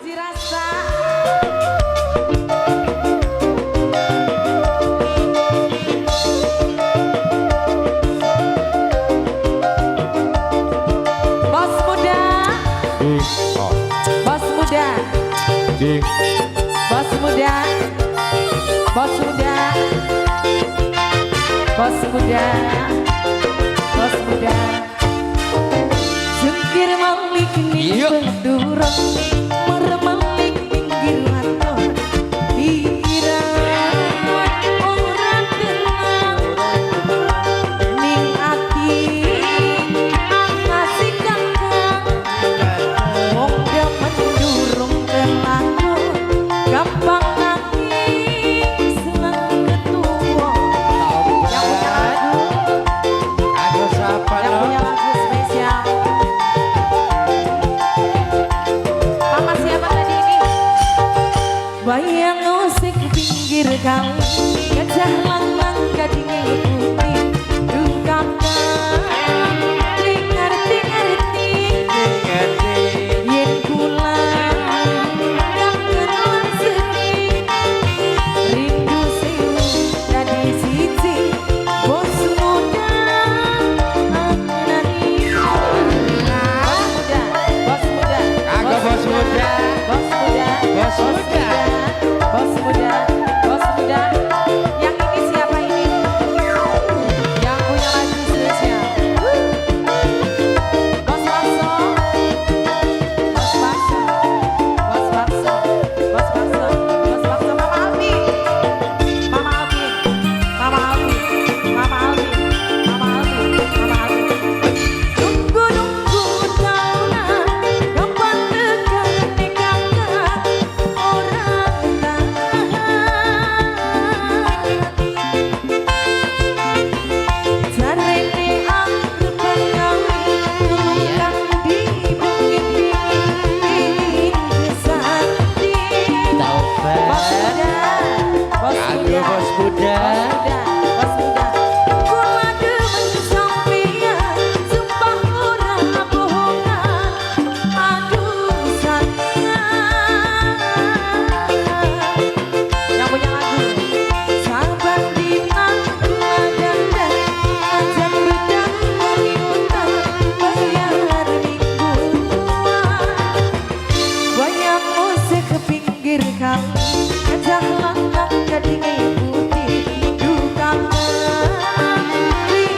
Puji rasa. Bos muda. Bos muda. Bos muda. Bos muda. Bos muda. Bos muda. Jengkir malik ning pendurung meremalik pinggir waton pikiran ora tenang ning ati ngasih kakang wong mendurung kelakon gampang nangis seneng ketua yang punya lagu Aduh siapa yang punya lagu spesial Mama siapa tadi ini? Bayang musik pinggir kali gajah lanang gadingnya putih dungkakan ngerti-ngerti yen kula kangen sedih rindu sewu dadi siji bos muda anani bos muda Agak bos muda. bos muda Bos muda. bos muda bos muda yang ini siapa ini yang punya lagu spesial bos bakso bos bakso bos bakso bos bakso bos bakso mama Albi mama Albi mama Albi mama Albi mama Albi mama Albi nunggu nunggu taunan kapan tekan nikahkan orang tahan jarene aku pengawi kemukan di bukit dingin kesandi bos muda bos muda Bos muda. bos muda kula demen sampeyan sumpah ora bohongan aduh sayang yang punya lagu sabar dinang kula dandan ajak bedang dari utang bayar mingguan wayang musik ke pinggir kali gajah lanang gadingnya putih dukangan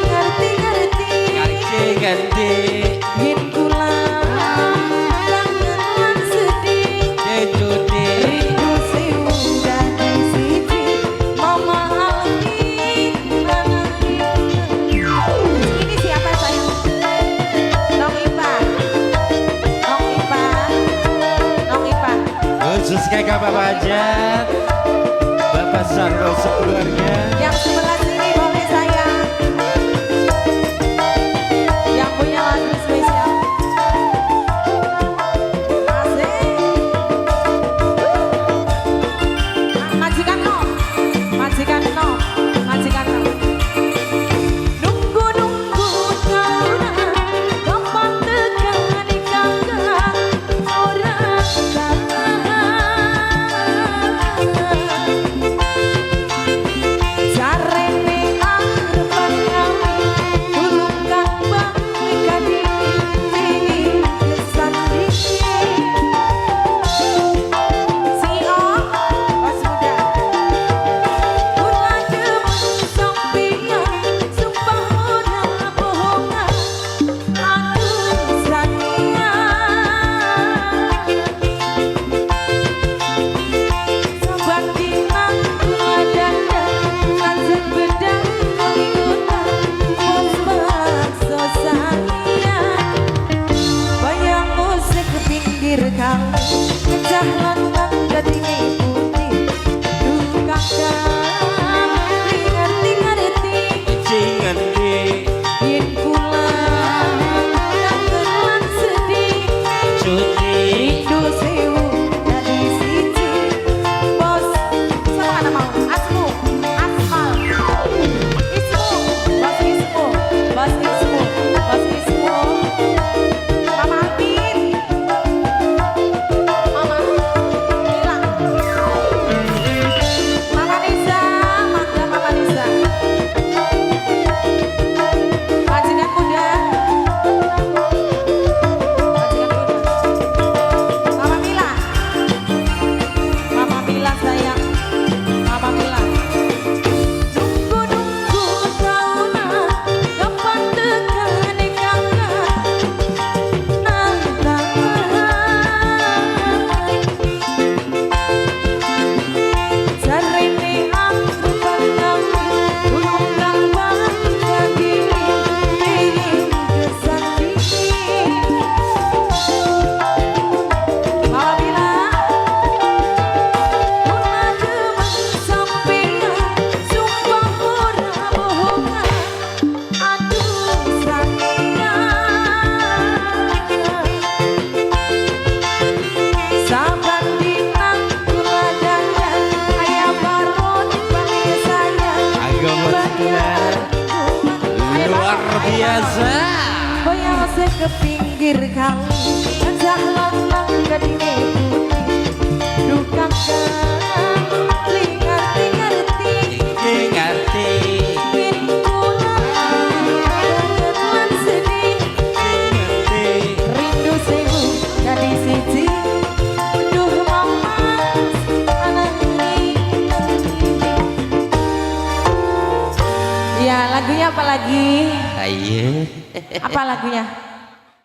ngerti-ngerti Ganti. yen kula kangen lan sedih Kecuti. rindu sewu dadi siji mama Albi ini siapa sayang Nong Ipa Nong Ipa Nong Ipa Khusus kakak Bapak Ajat. Bapak Sarno sekeluarga. yang sebelah sini boleh sayang yang punya lagu spesial asik majikan no majikan no majikan no nunggu nunggu tahunan kapan tekan nikahkan orang tahan jarene arep pengawi tulungkan balik kading kesandi si bos muda kula demen sampeyan sumpah ora bohongan aduh sayang sabar dinang kula dandan ajak bedang dari utang bos bakso sayang bayang musik ke pinggir kali gajah lanang gadingnya putih dungkakan ngerti-ngerti Ganti. yen kula kangen lan sedih Cuti. rindu sewu dadi siji bos siapa mana mau Asmu Asmal Ismu bos Ismu bos Ismu bos Ismu Mama Alvin Mama Boyang se ke pinggir kali Ngajak lanang gadine putih Duka kali ngerti-ngerti ngerti Ingin pulang banget lan sedih ngerti Rindu sewu kadi siji Duh mamas anak ini Ya lagunya apa lagi? ayo Apa lagunya?